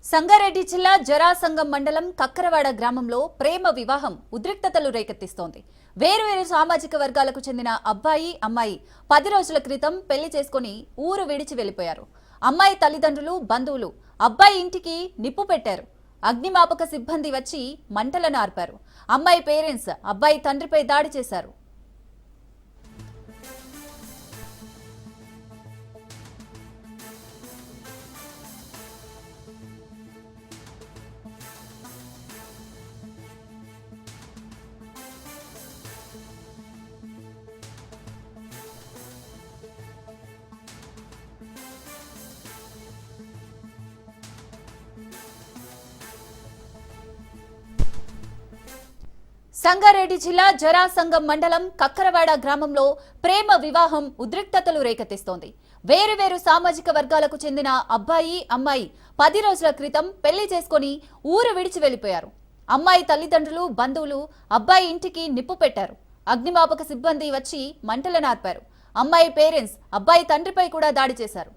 సంగారెడ్డి జిల్లా జరాసంగం మండలం కక్కరవాడ గ్రామంలో ప్రేమ వివాహం ఉద్రిక్తతలు రేకెత్తిస్తోంది. వేరువేరు సామాజిక వర్గాలకు చెందిన అబ్బాయి అమ్మాయి 10 రోజుల క్రితం పెళ్లి చేసుకుని ఊరు విడిచి వెళ్లిపోయారు. అమ్మాయి తల్లిదండ్రులు బంధువులు అబ్బాయి ఇంటికి నిప్పు పెట్టారు. అగ్నిమాపక సిబ్బంది వచ్చి మంటలను ఆర్పారు. అమ్మాయి పేరెంట్స్ అబ్బాయి తండ్రిపై దాడి చేశారు. సంగారెడ్డి జిల్లా జరాసంగం మండలం కక్కరవాడ గ్రామంలో ప్రేమ వివాహం ఉద్రిక్తతలు రేకెత్తిస్తోంది. వేరువేరు సామాజిక వర్గాలకు చెందిన అబ్బాయి అమ్మాయి 10 రోజుల క్రితం పెళ్లి చేసుకుని ఊరు విడిచి వెళ్లిపోయారు. అమ్మాయి తల్లిదండ్రులు బంధువులు అబ్బాయి ఇంటికి నిప్పు పెట్టారు. అగ్నిమాపక సిబ్బంది వచ్చి మంటలను ఆర్పారు. అమ్మాయి పేరెంట్స్ అబ్బాయి తండ్రిపై కూడా దాడి చేశారు.